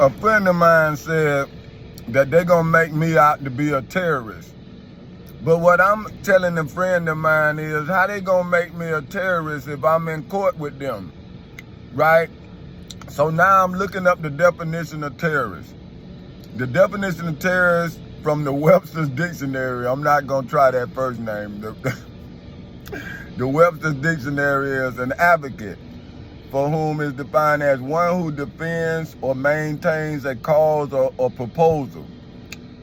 A friend of mine said that they're gonna make me out to be a terrorist. But what I'm telling a friend of mine is, how they gonna make me a terrorist if I'm in court with them, right? So now I'm looking up the definition of terrorist. The definition of terrorist from the Webster's Dictionary, I'm not gonna try that first name. The Webster's Dictionary is an advocate, for whom is defined as one who defends or maintains a cause or proposal,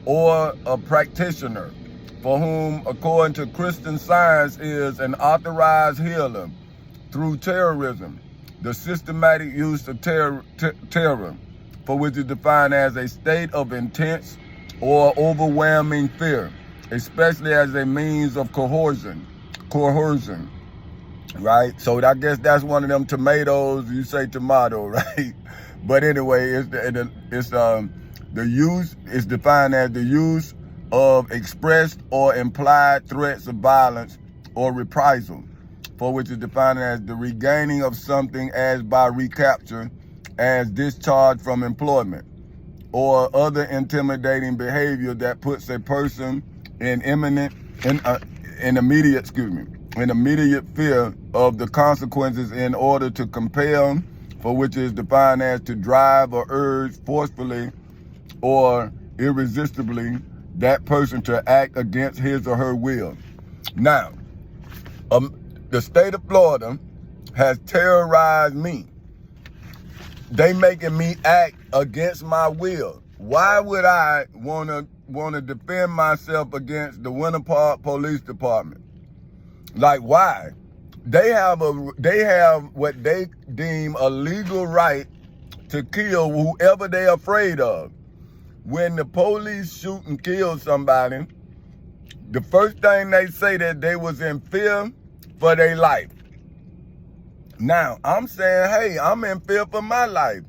or a practitioner, for whom, according to Christian Science, is an authorized healer through terrorism, the systematic use of terror, for which is defined as a state of intense or overwhelming fear, especially as a means of coercion. Right? So I guess that's one of them tomatoes, you say tomato, right? But anyway, the use is defined as the use of expressed or implied threats of violence or reprisal, for which is defined as the regaining of something as by recapture, as discharge from employment, or other intimidating behavior that puts a person in immediate fear of the consequences in order to compel, for which is defined as to drive or urge forcefully or irresistibly that person to act against his or her will. Now, the state of Florida has terrorized me. They making me act against my will. Why would I want to defend myself against the Winter Park Police Department? Like, why? They have what they deem a legal right to kill whoever they're afraid of. When the police shoot and kill somebody, the first thing they say that they was in fear for their life. Now, I'm saying, hey, I'm in fear for my life.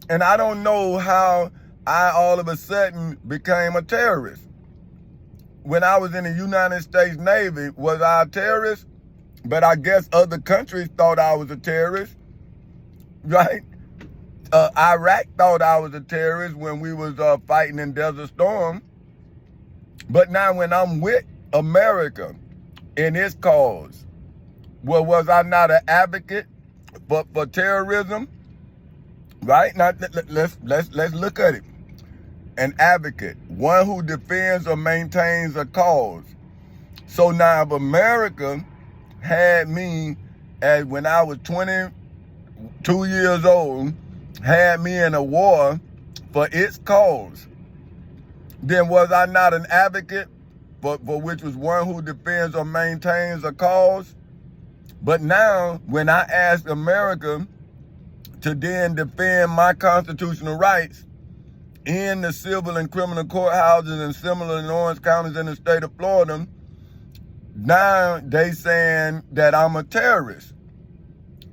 And I don't know how I all of a sudden became a terrorist. When I was in the United States Navy, was I a terrorist? But I guess other countries thought I was a terrorist, right? Iraq thought I was a terrorist when we was fighting in Desert Storm. But now when I'm with America in its cause, well, was I not an advocate for terrorism? Right? Now let's look at it. An advocate, one who defends or maintains a cause. So now if America had me as when I was 22 years old, had me in a war for its cause, then was I not an advocate for which was one who defends or maintains a cause? But now when I ask America to then defend my constitutional rights in the civil and criminal courthouses and similar in Orange counties in the state of Florida, now they saying that I'm a terrorist.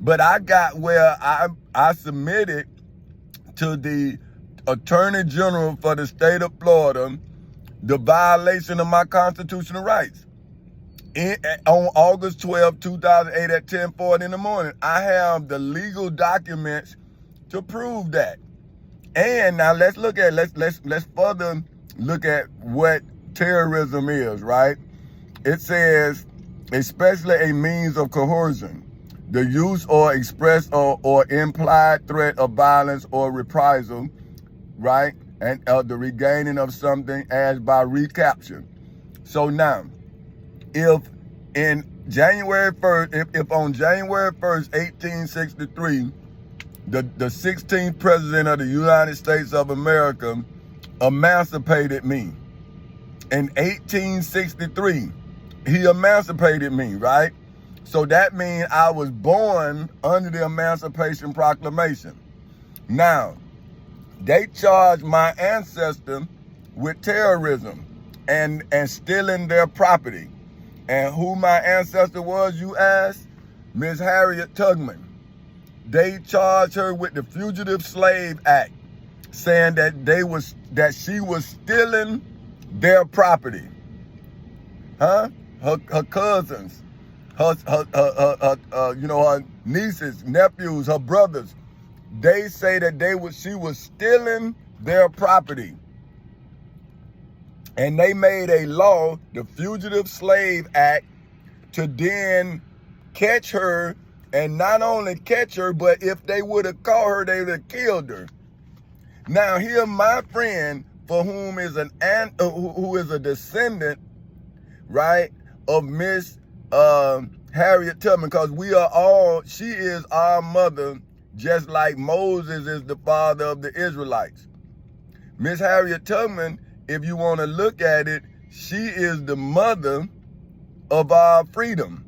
But I got where I submitted to the Attorney General for the state of Florida the violation of my constitutional rights. On August 12, 2008 at 10:40 in the morning, I have the legal documents to prove that. And now let's further look at what terrorism is, right? It says, especially a means of coercion, the use or express or implied threat of violence or reprisal, right? And the regaining of something as by recapture. So now, if on January 1st, 1863, the 16th president of the United States of America emancipated me. In 1863, he emancipated me, right? So that means I was born under the Emancipation Proclamation. Now, they charged my ancestor with terrorism and stealing their property. And who my ancestor was, you ask? Miss Harriet Tubman. They charged her with the Fugitive Slave Act, saying that she was stealing their property. Her cousins, her nieces, nephews, her brothers, they say that she was stealing their property. And they made a law, the Fugitive Slave Act, to then catch her, and not only catch her, but if they would have caught her, they would have killed her. Now here my friend, for whom is who is a descendant, right, of Miss Harriet Tubman, because she is our mother, just like Moses is the father of the Israelites. Miss Harriet Tubman, if you want to look at it, she is the mother of our freedom,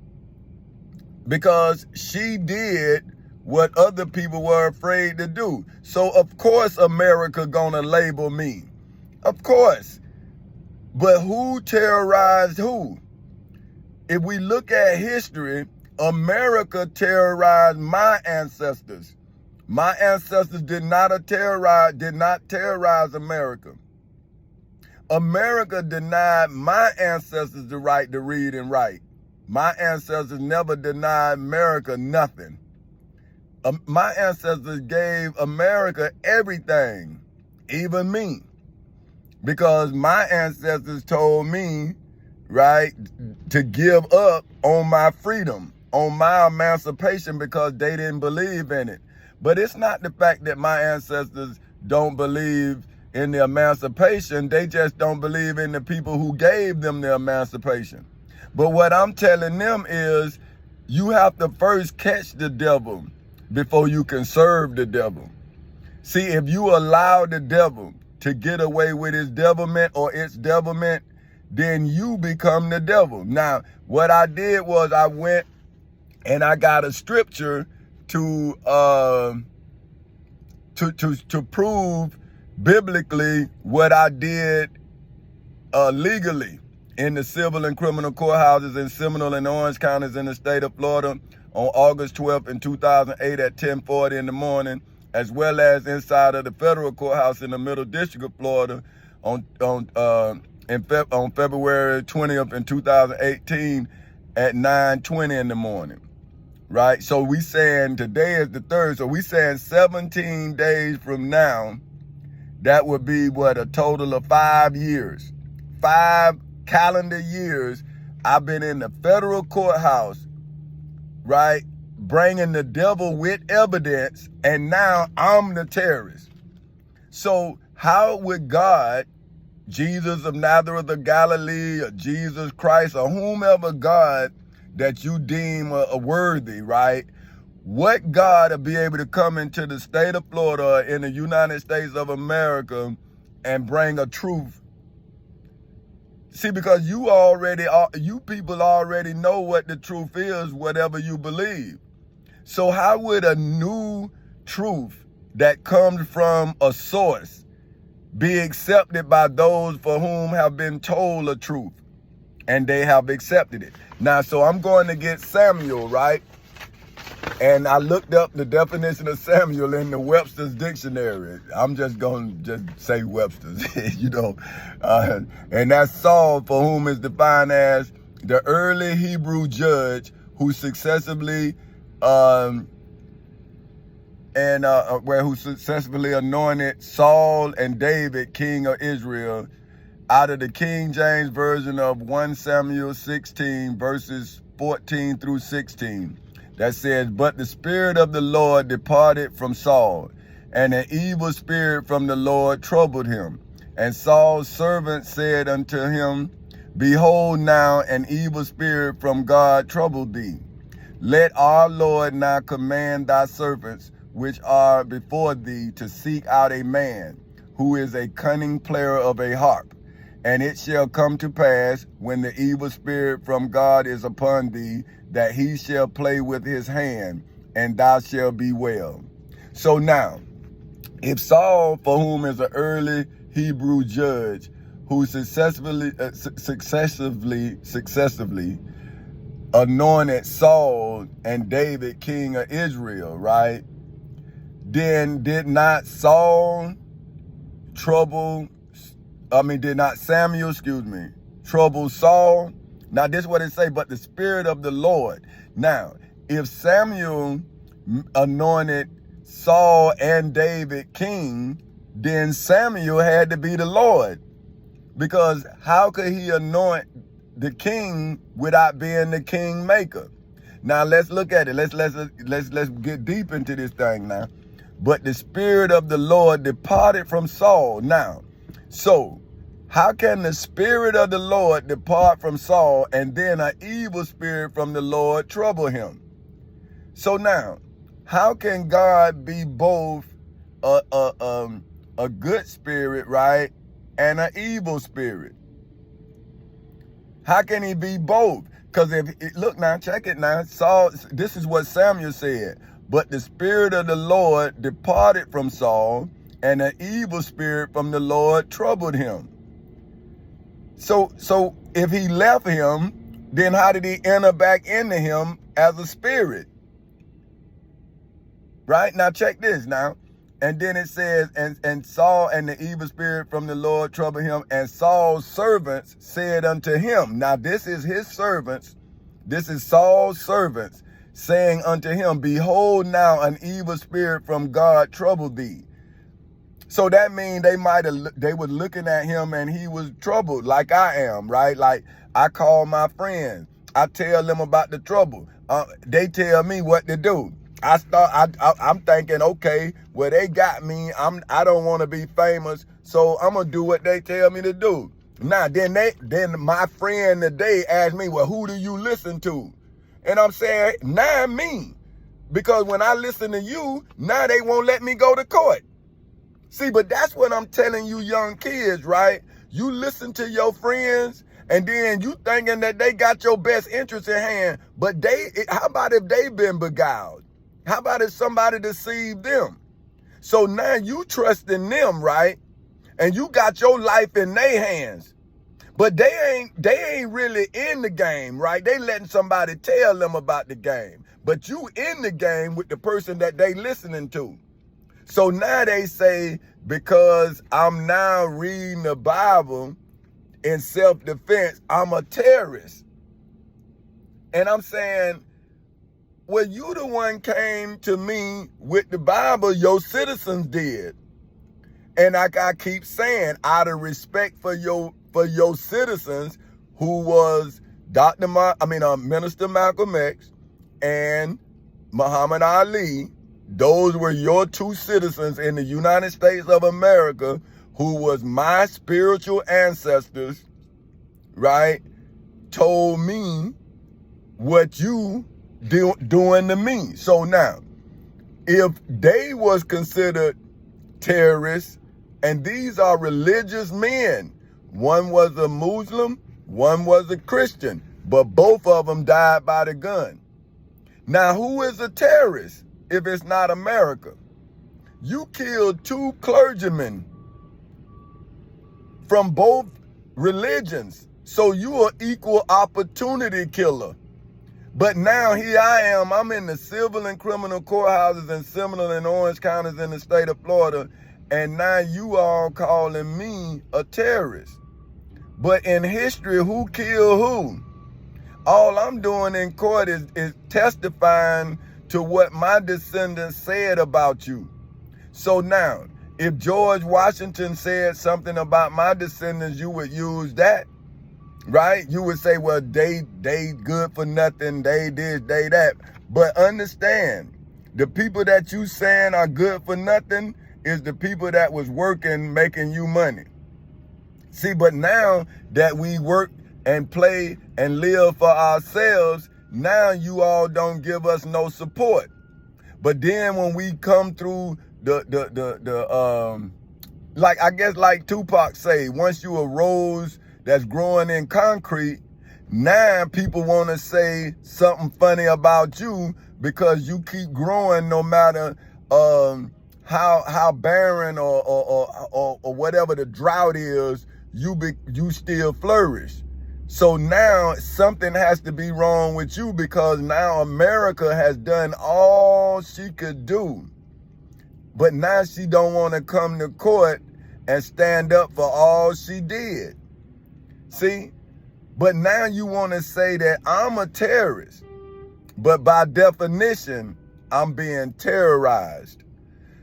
because she did what other people were afraid to do. So of course America gonna label me, of course. But who terrorized who? If we look at history, America terrorized my ancestors. My ancestors did not terrorize America. America denied my ancestors the right to read and write. My ancestors never denied America nothing. My ancestors gave America everything, even me. Because my ancestors told me, right, to give up on my freedom, on my emancipation, because they didn't believe in it. But it's not the fact that my ancestors don't believe in the emancipation, they just don't believe in the people who gave them the emancipation. But what I'm telling them is, you have to first catch the devil before you can serve the devil. See, if you allow the devil to get away with his devilment or its devilment, then you become the devil. Now, what I did was I went and I got a scripture to prove biblically what I did legally in the civil and criminal courthouses in Seminole and Orange counties in the state of Florida on August 12th in 2008 at 10:40 in the morning, as well as inside of the federal courthouse in the Middle District of Florida on February 20th in 2018 at 9:20 in the morning. Right? So we saying today is the 3rd, so we saying 17 days from now, that would be what, a total of 5 years. 5 calendar years I've been in the federal courthouse, right, bringing the devil with evidence, and now I'm the terrorist. So how would God, Jesus of Nazareth of Galilee, or Jesus Christ, or whomever God that you deem a worthy, right, what God will be able to come into the state of Florida in the United States of America and bring a truth? See, because you people already know what the truth is, whatever you believe. So how would a new truth that comes from a source be accepted by those for whom have been told a truth and they have accepted it? Now, so I'm going to get Samuel, right? And I looked up the definition of Samuel in the Webster's dictionary. I'm just going to say Webster's, you know. And that's Saul, for whom is defined as the early Hebrew judge who successively anointed Saul and David king of Israel, out of the King James Version of 1 Samuel 16 verses 14 through 16. That says, but the Spirit of the Lord departed from Saul, and an evil spirit from the Lord troubled him. And Saul's servant said unto him, behold, now an evil spirit from God troubled thee. Let our Lord now command thy servants which are before thee to seek out a man who is a cunning player of a harp. And it shall come to pass, when the evil spirit from God is upon thee, that he shall play with his hand, and thou shalt be well. So now, if Saul, for whom is an early Hebrew judge, who successively anointed Saul and David king of Israel, right? Then did not Samuel, trouble Saul? Now this is what it say, but the Spirit of the Lord. Now, if Samuel anointed Saul and David king, then Samuel had to be the Lord. Because how could he anoint the king without being the king maker? Now let's look at it. Let's get deep into this thing now. But the Spirit of the Lord departed from Saul. Now, so how can the Spirit of the Lord depart from Saul and then an evil spirit from the Lord trouble him? So now, how can God be both a good spirit, right, and an evil spirit? How can he be both? Because look now, check it now. Saul, this is what Samuel said. But the Spirit of the Lord departed from Saul, and an evil spirit from the Lord troubled him. So if he left him, then how did he enter back into him as a spirit? Right? Now check this now. And then it says, and Saul and the evil spirit from the Lord troubled him, and Saul's servants said unto him. Now this is his servants. This is Saul's servants saying unto him, behold, now an evil spirit from God troubled thee. So that means they were looking at him and he was troubled like I am, right? Like I call my friends, I tell them about the trouble. They tell me what to do. I'm thinking, okay, well, they got me. I don't want to be famous, so I'm gonna do what they tell me to do. Now, then my friend today asked me, well, who do you listen to? And I'm saying, nah, me. Because when I listen to you, now they won't let me go to court. See, but that's what I'm telling you young kids, right? You listen to your friends, and then you thinking that they got your best interest in hand, but how about if they've been beguiled? How about if somebody deceived them? So now you trust in them, right? And you got your life in their hands. But they ain't really in the game, right? They letting somebody tell them about the game. But you in the game with the person that they listening to. So now they say, because I'm now reading the Bible in self-defense, I'm a terrorist. And I'm saying, well, you the one came to me with the Bible, your citizens did. And like I keep saying, out of respect for your citizens, who was Minister Malcolm X and Muhammad Ali, those were your two citizens in the United States of America who was my spiritual ancestors, right, told me what you doing to me. So now, if they was considered terrorists, and these are religious men, one was a Muslim, one was a Christian, but both of them died by the gun. Now, who is a terrorist if it's not America? You killed two clergymen from both religions, so you are equal opportunity killer. But now here I am, I'm in the civil and criminal courthouses in Seminole and Orange counties in the state of Florida, and now you all calling me a terrorist. But in history, who killed who? All I'm doing in court is testifying to what my descendants said about you. So now, if George Washington said something about my descendants, you would use that, right? You would say, well, they good for nothing, they this, they that. But understand, the people that you saying are good for nothing is the people that was working, making you money. See, but now that we work and play and live for ourselves, now you all don't give us no support. But then when we come through like I guess like Tupac say, once you a rose that's growing in concrete, now people want to say something funny about you because you keep growing no matter how barren or whatever the drought is, you still flourish. So now something has to be wrong with you, because now America has done all she could do. But now she don't want to come to court and stand up for all she did. See? But now you want to say that I'm a terrorist. But by definition, I'm being terrorized.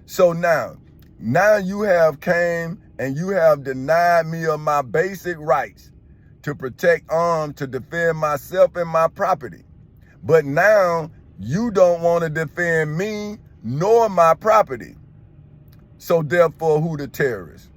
So now, Now you have came and you have denied me of my basic rights to protect arms, to defend myself and my property. But now you don't want to defend me nor my property. So therefore, who the terrorist?